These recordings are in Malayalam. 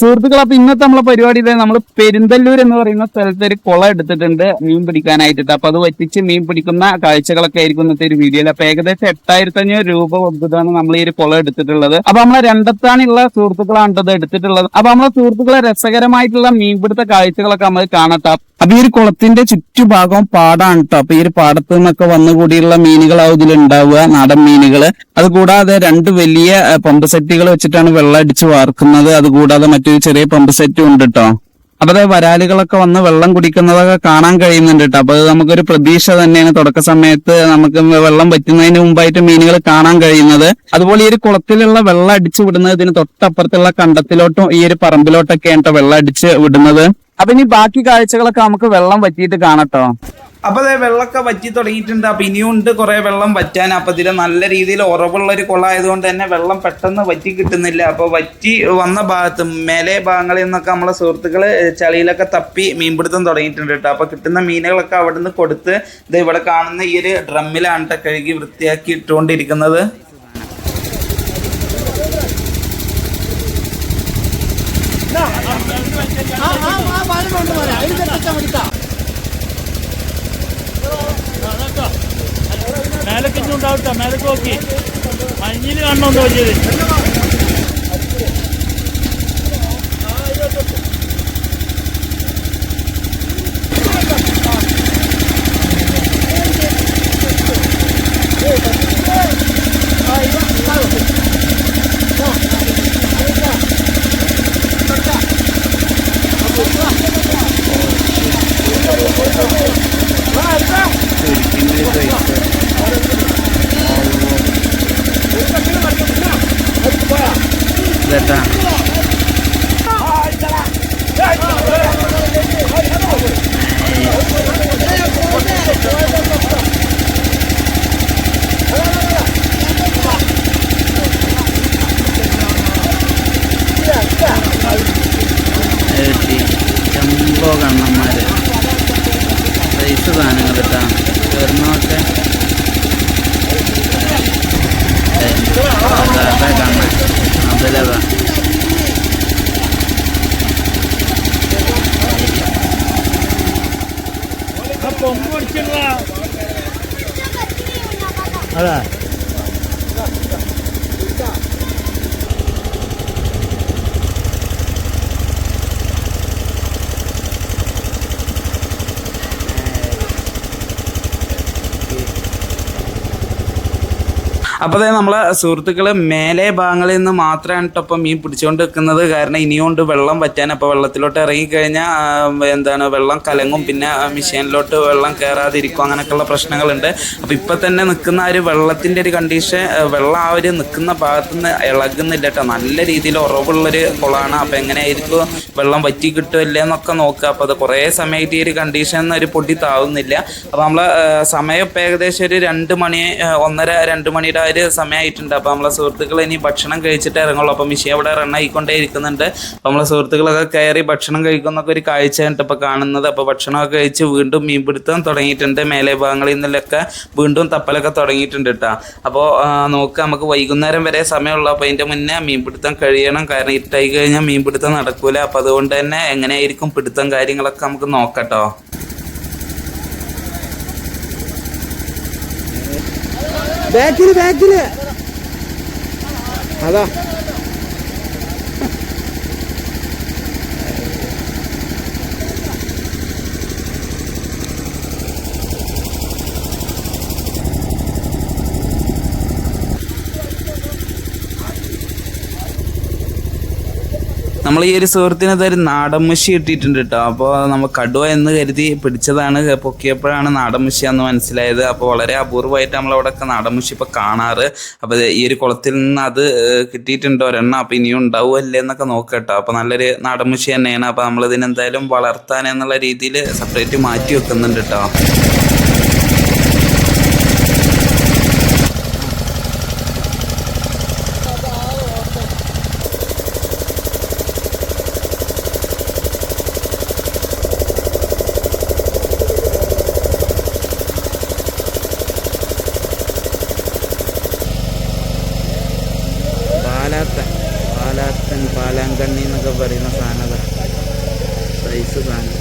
സുഹൃത്തുക്കൾ, അപ്പൊ ഇന്നത്തെ നമ്മളെ പരിപാടിയിൽ നമ്മൾ പെരിന്തല്ലൂർ എന്ന് പറയുന്ന സ്ഥലത്ത് ഒരു കുളം എടുത്തിട്ടുണ്ട് മീൻ പിടിക്കാനായിട്ട്. അപ്പൊ അത് വറ്റിച്ച് മീൻ പിടിക്കുന്ന കാഴ്ചകളൊക്കെ ആയിരിക്കും ഇന്നത്തെ ഒരു വീഡിയോയിൽ. അപ്പൊ ഏകദേശം 8500 രൂപ കൊടുത്തിട്ടാണ് നമ്മൾ ഈ ഒരു കുളം എടുത്തിട്ടുള്ളത്. അപ്പൊ നമ്മളെ രണ്ടത്താനുള്ള സുഹൃത്തുക്കളാണ് ഇത് എടുത്തിട്ടുള്ളത്. അപ്പൊ നമ്മളെ സുഹൃത്തുക്കളെ രസകരമായിട്ടുള്ള മീൻപിടുത്ത കാഴ്ചകളൊക്കെ നമ്മൾ കാണട്ടെ. അപ്പൊ ഈ ഒരു കുളത്തിന്റെ ചുറ്റുഭാഗം പാടാണ് കേട്ടോ. അപ്പൊ ഈ ഒരു പാടത്ത് നിന്നൊക്കെ വന്നുകൂടിയുള്ള മീനുകളാവും ഇതിലുണ്ടാവുക, നാടൻ മീനുകള്. അതുകൂടാതെ 2 വലിയ പമ്പ് സെറ്റുകൾ വെച്ചിട്ടാണ് വെള്ളം അടിച്ച് വാർക്കുന്നത്. അതുകൂടാതെ മറ്റൊരു ചെറിയ പമ്പ് സെറ്റും ഉണ്ട് കേട്ടോ. അപ്പൊ അത് വരാലുകളൊക്കെ വന്ന് വെള്ളം കുടിക്കുന്നതൊക്കെ കാണാൻ കഴിയുന്നുണ്ട് കേട്ടോ. അപ്പൊ അത് നമുക്കൊരു പ്രതീക്ഷ തന്നെയാണ്. തുടക്ക സമയത്ത് നമുക്ക് വെള്ളം വറ്റുന്നതിന് മുമ്പായിട്ട് മീനുകൾ കാണാൻ കഴിയുന്നത്. അതുപോലെ ഈ ഒരു കുളത്തിലുള്ള വെള്ളം അടിച്ചു വിടുന്നത് ഇതിന് തൊട്ടപ്പുറത്തുള്ള കണ്ടത്തിലോട്ടും ഈ ഒരു പറമ്പിലോട്ടൊക്കെയാണ് കേട്ടോ വെള്ളം അടിച്ച് വിടുന്നത്. അപ്പൊ ഇനി ബാക്കി കാഴ്ചകളൊക്കെ നമുക്ക് വെള്ളം വറ്റിയിട്ട് കാണട്ടോ. അപ്പൊ അതെ, വെള്ളമൊക്കെ വറ്റി തുടങ്ങിയിട്ടുണ്ട്. അപ്പൊ ഇനിയും ഉണ്ട് കുറെ വെള്ളം വറ്റാൻ. അപ്പൊ ഇതിൽ നല്ല രീതിയിൽ ഉറവുള്ള ഒരു കുളമായതുകൊണ്ട് തന്നെ വെള്ളം പെട്ടെന്ന് വറ്റി കിട്ടുന്നില്ല. അപ്പൊ വറ്റി വന്ന ഭാഗത്ത് മേലെ ഭാഗങ്ങളിൽ നിന്നൊക്കെ നമ്മളെ സുഹൃത്തുക്കള് ചളിയിലൊക്കെ തപ്പി മീൻപിടുത്തം തുടങ്ങിയിട്ടുണ്ട് കേട്ടോ. അപ്പൊ കിട്ടുന്ന മീനുകളൊക്കെ അവിടെ നിന്ന് കൊടുത്ത് ഇത് ഇവിടെ കാണുന്ന ഈ ഒരു ഡ്രമ്മിലാണ് കഴുകി വൃത്തിയാക്കി ഇട്ടുകൊണ്ടിരിക്കുന്നത്. മേലക്ക് ഉണ്ടാവട്ടെ, മേലക്ക് നോക്കി മഞ്ഞിൽ കാണണമെന്ന് പറ്റിയത്. ജംബോ കണ്ണന്മാര് സൈസ് സാധനങ്ങൾ കേട്ടാ. ചേർന്നൊക്കെ കണ്ണ അതിലതാ. പൊങ്ങ് പിടിച്ചിട്ടുള്ള അതാ അപ്പോൾ അതായത് നമ്മളെ സുഹൃത്തുക്കൾ മേലെ ഭാഗങ്ങളിൽ നിന്ന് മാത്രമാണ് ഇപ്പം മീൻ പിടിച്ചുകൊണ്ട് വെക്കുന്നത്. കാരണം ഇനിയുണ്ട് വെള്ളം വറ്റാൻ. അപ്പോൾ വെള്ളത്തിലോട്ട് ഇറങ്ങിക്കഴിഞ്ഞാൽ വെള്ളം കലങ്ങും, പിന്നെ മെഷീനിലോട്ട് വെള്ളം കയറാതിരിക്കും, അങ്ങനെയൊക്കെയുള്ള പ്രശ്നങ്ങളുണ്ട്. അപ്പോൾ ഇപ്പം തന്നെ നിൽക്കുന്ന ഒരു വെള്ളത്തിൻ്റെ ഒരു കണ്ടീഷൻ, വെള്ളം ആ ഒരു നിൽക്കുന്ന ഭാഗത്തുനിന്ന് ഇളകുന്നില്ല കേട്ടോ. നല്ല രീതിയിൽ ഉറവുള്ളൊരു കുളമാണ്. അപ്പോൾ എങ്ങനെയായിരിക്കും വെള്ളം വറ്റി കിട്ടുമല്ലേ എന്നൊക്കെ നോക്കുക. അപ്പോൾ അത് കുറേ സമയത്ത് ഈ ഒരു കണ്ടീഷൻ ഒരു പൊടി താവുന്നില്ല. അപ്പോൾ നമ്മൾ സമയം ഇപ്പം ഏകദേശം ഒരു 2 മണി 1:30-2 മണിയുടെ ഒരു സമയമായിട്ടുണ്ട്. അപ്പോൾ നമ്മളെ സുഹൃത്തുക്കൾ ഇനി ഭക്ഷണം കഴിച്ചിട്ട് ഇറങ്ങുള്ളൂ. അപ്പോൾ മിഷീൻ ഇവിടെ റൺ ആയിക്കൊണ്ടേ ഇരിക്കുന്നുണ്ട്. അപ്പോൾ നമ്മളെ സുഹൃത്തുക്കളൊക്കെ കയറി ഭക്ഷണം കഴിക്കുന്നൊക്കെ ഒരു കാഴ്ചയായിട്ട് ഇപ്പോൾ കാണുന്നത്. അപ്പോൾ ഭക്ഷണമൊക്കെ കഴിച്ച് വീണ്ടും മീൻപിടുത്തം തുടങ്ങിയിട്ടുണ്ട്. മേലെ ഭാഗങ്ങളിൽ നിന്നൊക്കെ വീണ്ടും തപ്പലൊക്കെ തുടങ്ങിയിട്ടുണ്ട് കേട്ടോ. അപ്പോൾ നോക്കുക, നമുക്ക് വൈകുന്നേരം വരെ സമയമുള്ളൂ. അപ്പോൾ അതിൻ്റെ മുന്നേ മീൻപിടുത്തം കഴിയണം. കാരണം ഇരുട്ടായി കഴിഞ്ഞാൽ മീൻപിടുത്തം നടക്കൂല. അപ്പോൾ അതുകൊണ്ട് തന്നെ എങ്ങനെയായിരിക്കും പിടുത്തം കാര്യങ്ങളൊക്കെ നമുക്ക് നോക്കട്ടോ. ബാക്കില് അതാ നമ്മൾ ഈ ഒരു സുഹൃത്തിന് ഇതൊരു നാടൻ മുഷി കിട്ടിയിട്ടുണ്ട് കേട്ടോ. അപ്പോൾ നമ്മൾ കടുവ എന്ന് കരുതി പിടിച്ചതാണ്. പൊക്കിയപ്പോഴാണ് നാടൻ മുഷിയാന്ന് മനസ്സിലായത്. അപ്പോൾ വളരെ അപൂർവമായിട്ട് നമ്മളവിടെയൊക്കെ നാടൻ മുഷി ഇപ്പോൾ കാണാറ്. അപ്പോൾ ഈ ഒരു കുളത്തിൽ നിന്ന് അത് കിട്ടിയിട്ടുണ്ടോ ഒരെണ്ണം. അപ്പോൾ ഇനിയും ഉണ്ടാവുമല്ലേ എന്നൊക്കെ നോക്കാം കേട്ടോ. അപ്പോൾ നല്ലൊരു നാടൻ മുഷി തന്നെയാണ്. അപ്പോൾ നമ്മളിതിനെന്തായാലും വളർത്താൻ എന്നുള്ള രീതിയിൽ സെപ്പറേറ്റ് മാറ്റി വെക്കുന്നുണ്ട് കേട്ടോ. പാലാങ്കണ്ണി എന്നൊക്കെ പറയും. പറയുന്ന സാധനം സൈസ് സാധനം.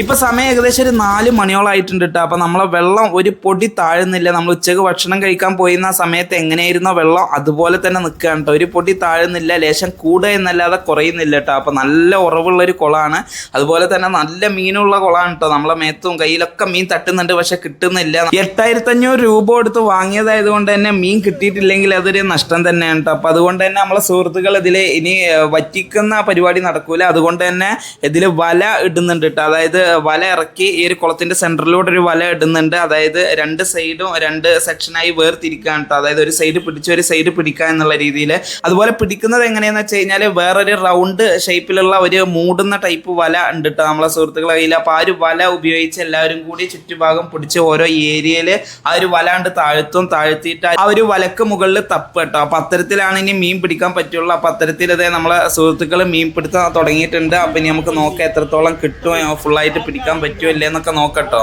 ഇപ്പൊ സമയം ഏകദേശം ഒരു 4 മണിയോളായിട്ടുണ്ട് കേട്ടോ. അപ്പൊ നമ്മളെ വെള്ളം ഒരു പൊടി താഴുന്നില്ല. നമ്മൾ ഉച്ചക്ക് ഭക്ഷണം കഴിക്കാൻ പോയിരുന്ന സമയത്ത് എങ്ങനെയായിരുന്നോ വെള്ളം അതുപോലെ തന്നെ നിൽക്കുകയാണ് കേട്ടോ. ഒരു പൊടി താഴുന്നില്ല, ലേശം കൂടുക എന്നല്ലാതെ കുറയുന്നില്ല കേട്ടോ. അപ്പൊ നല്ല ഉറവുള്ളൊരു കുളമാണ്, അതുപോലെ തന്നെ നല്ല മീനുള്ള കുളമാണ് കേട്ടോ. നമ്മളെ മേത്തും കയ്യിലൊക്കെ മീൻ തട്ടുന്നുണ്ട്, പക്ഷെ കിട്ടുന്നില്ല. 8500 രൂപ കൊടുത്ത് വാങ്ങിയതായത് കൊണ്ട് തന്നെ മീൻ കിട്ടിയിട്ടില്ലെങ്കിൽ അതൊരു നഷ്ടം തന്നെയാണ് കേട്ടോ. അപ്പൊ അതുകൊണ്ട് തന്നെ നമ്മളെ സുഹൃത്തുക്കൾ ഇതിൽ ഇനി വറ്റിക്കുന്ന പരിപാടി നടക്കൂല. അതുകൊണ്ട് തന്നെ ഇതിൽ വല ഇടുന്നുണ്ട് കേട്ടോ. അതായത് വല ഇറക്കി ഈ ഒരു കുളത്തിന്റെ സെന്ററിലൂടെ ഒരു വല ഇടുന്നുണ്ട്. അതായത് 2 സൈഡും 2 സെക്ഷനായി വേർതിരിക്കാൻ കേട്ടോ. അതായത് ഒരു സൈഡ് പിടിച്ച് ഒരു സൈഡ് പിടിക്കുക എന്നുള്ള രീതിയിൽ. അതുപോലെ പിടിക്കുന്നത് എങ്ങനെയാന്ന് വെച്ച് കഴിഞ്ഞാൽ വേറൊരു റൗണ്ട് ഷേപ്പിലുള്ള ഒരു മൂടുന്ന ടൈപ്പ് വല ഉണ്ട് കേട്ടോ നമ്മളെ സുഹൃത്തുക്കളെ കയ്യിൽ. അപ്പോൾ ആ ഒരു വല ഉപയോഗിച്ച് എല്ലാവരും കൂടി ചുറ്റുഭാഗം പിടിച്ച് ഓരോ ഏരിയയിൽ ആ ഒരു വല ഉണ്ട് താഴ്ത്തിയിട്ട് ആ ഒരു വലക്ക് മുകളിൽ തപ്പ് കേട്ടോ. അപ്പം അത്തരത്തിലാണ് ഇനി മീൻ പിടിക്കാൻ പറ്റുള്ളൂ. അപ്പം അത്തരത്തിൽ ഇതേ നമ്മളെ സുഹൃത്തുക്കൾ മീൻ പിടുത്തം തുടങ്ങിയിട്ടുണ്ട്. അപ്പം ഇനി നമുക്ക് നോക്കാം എത്രത്തോളം കിട്ടുമോ, ഫുള്ളായിട്ട് പിടിക്കാൻ പറ്റുമോ ഇല്ലേ എന്നൊക്കെ നോക്കട്ടോ.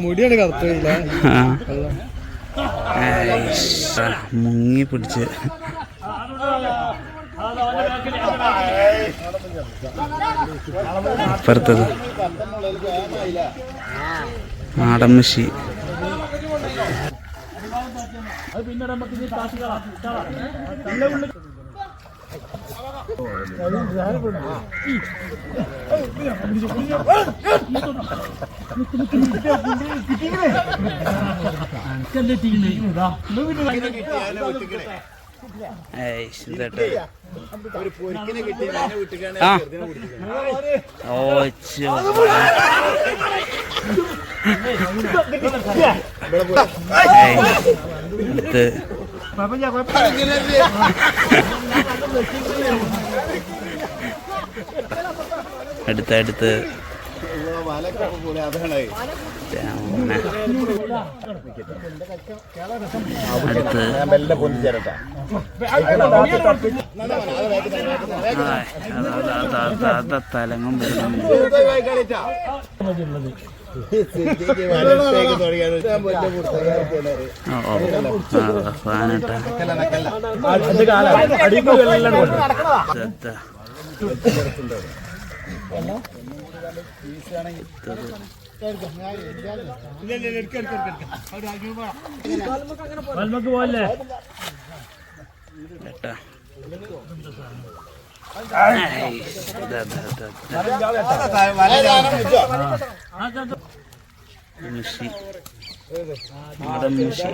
മുടിയാണ് കറുത്തില്ല, മുങ്ങി പിടിച്ച് അപ്പുറത്തത് നാടൻ മഷി. അടുത്ത് തലങ്ങും മിഷി നാടൻ മിഷി.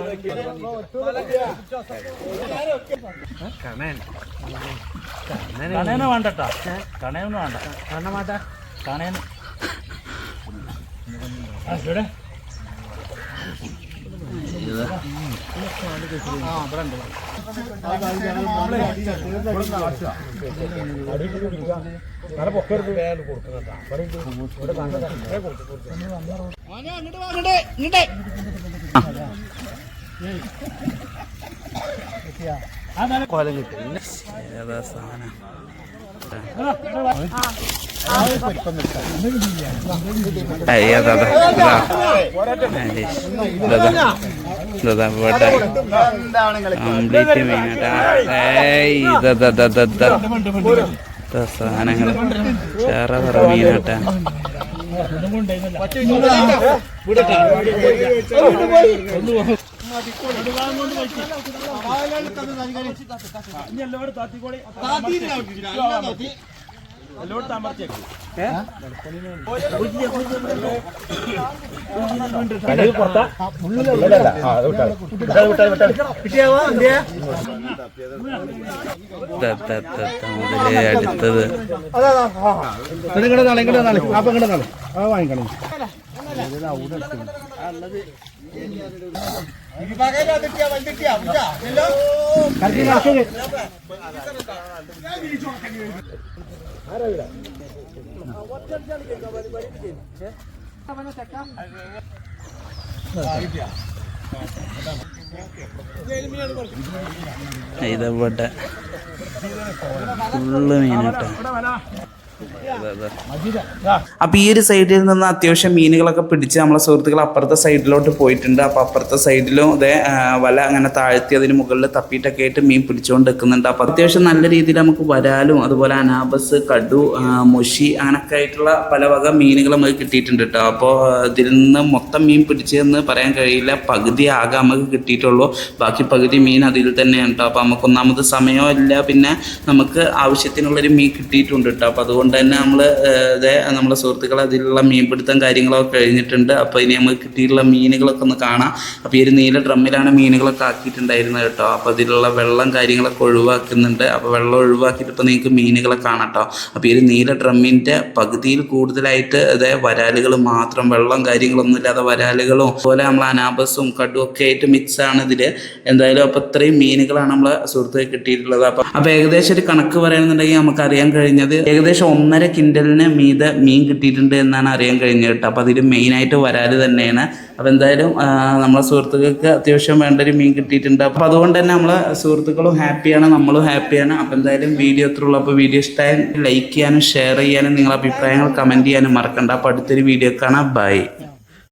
കണേന വേണ്ടട്ടാ, കണയൊന്നും വേണ്ട, കണ വേണ്ട, കണേന ഇവിടെ സാധനം ഇതാ ഇവിടെ കംപ്ലീറ്റ് മീനാട്ടാ. സാധനങ്ങൾ ചേറ പറ മീനാട്ടാ. മുതലേ അടുത്തത് ഇതവിടെ ഫുള്ള് മീനാട്ടാ. അപ്പൊ ഈ ഒരു സൈഡിൽ നിന്ന് അത്യാവശ്യം മീനുകളൊക്കെ പിടിച്ച് നമ്മളെ സുഹൃത്തുക്കൾ അപ്പുറത്തെ സൈഡിലോട്ട് പോയിട്ടുണ്ട്. അപ്പൊ അപ്പുറത്തെ സൈഡിലും ഇതേ വല അങ്ങനെ താഴ്ത്തി അതിന് മുകളിൽ തപ്പിയിട്ടൊക്കെ ആയിട്ട് മീൻ പിടിച്ചുകൊണ്ട് നിൽക്കുന്നുണ്ട്. അപ്പൊ അത്യാവശ്യം നല്ല രീതിയിൽ നമുക്ക് വരാലും അതുപോലെ അനാബസ്, കടു, മുഷി അങ്ങനൊക്കെ ആയിട്ടുള്ള പല വക മീനുകൾ നമുക്ക് കിട്ടിയിട്ടുണ്ട് കേട്ടോ. അപ്പോൾ ഇതിൽ നിന്ന് മൊത്തം മീൻ പിടിച്ചതെന്ന് പറയാൻ കഴിയില്ല, പകുതി ആകെ നമുക്ക് കിട്ടിയിട്ടുള്ളൂ. ബാക്കി പകുതി മീൻ അതിൽ തന്നെയാണ് കേട്ടോ. അപ്പൊ നമുക്ക് ഒന്നാമത് സമയമോ ഇല്ല, പിന്നെ നമുക്ക് ആവശ്യത്തിനുള്ളൊരു മീൻ കിട്ടിയിട്ടുണ്ട് കേട്ടോ. അപ്പൊ അതുകൊണ്ട് തന്നെ നമ്മളെ സുഹൃത്തുക്കൾ അതിലുള്ള മീൻപിടുത്തം കാര്യങ്ങളൊക്കെ കഴിഞ്ഞിട്ടുണ്ട്. അപ്പോൾ ഇനി നമുക്ക് കിട്ടിയിട്ടുള്ള മീനുകളൊക്കെ ഒന്ന് കാണാം. അപ്പോൾ ഈ ഒരു നീല ഡ്രമ്മിലാണ് മീനുകളൊക്കെ ആക്കിയിട്ടുണ്ടായിരുന്നത് കേട്ടോ. അപ്പോൾ അതിലുള്ള വെള്ളം കാര്യങ്ങളൊക്കെ ഒഴിവാക്കുന്നുണ്ട്. അപ്പോൾ വെള്ളം ഒഴിവാക്കിയിട്ട് ഇപ്പോൾ നിങ്ങൾക്ക് മീനുകളെ കാണാം കേട്ടോ. അപ്പോൾ ഈ ഒരു നീല ഡ്രമ്മിൻ്റെ പകുതിയിൽ കൂടുതലായിട്ട് വരാലുകൾ മാത്രം, വെള്ളം കാര്യങ്ങളൊന്നും ഇല്ലാതെ വരാലുകളും അതുപോലെ നമ്മൾ അനാബസും കടും ഒക്കെ ആയിട്ട് മിക്സാണ് ഇതിൽ. എന്തായാലും അപ്പോൾ ഇത്രയും മീനുകളാണ് നമ്മളെ സുഹൃത്തുക്കൾ കിട്ടിയിട്ടുള്ളത്. അപ്പോൾ ഏകദേശം ഒരു കണക്ക് പറയുന്നുണ്ടെങ്കിൽ നമുക്ക് അറിയാൻ കഴിഞ്ഞത് ഏകദേശം 1.5 കിൻഡലിന് മീതെ മീൻ കിട്ടിയിട്ടുണ്ട് എന്നാണ് അറിയാൻ കഴിഞ്ഞത് കേട്ടോ. അപ്പോൾ അതിൽ മെയിനായിട്ട് വരാല് തന്നെയാണ്. അപ്പോൾ എന്തായാലും നമ്മളെ സുഹൃത്തുക്കൾക്ക് അത്യാവശ്യം വേണ്ടൊരു മീൻ കിട്ടിയിട്ടുണ്ട്. അപ്പോൾ അതുകൊണ്ട് തന്നെ നമ്മളെ സുഹൃത്തുക്കളും ഹാപ്പിയാണ്, നമ്മളും ഹാപ്പിയാണ്. അപ്പോൾ എന്തായാലും വീഡിയോ എത്രയുള്ളൂ. അപ്പോൾ വീഡിയോ ഇഷ്ടമായി ലൈക്ക് ചെയ്യാനും ഷെയർ ചെയ്യാനും നിങ്ങളുടെ അഭിപ്രായങ്ങൾ കമൻറ്റ് ചെയ്യാനും മറക്കണ്ട. അപ്പോൾ അടുത്തൊരു വീഡിയോ കാണാം. ബൈ.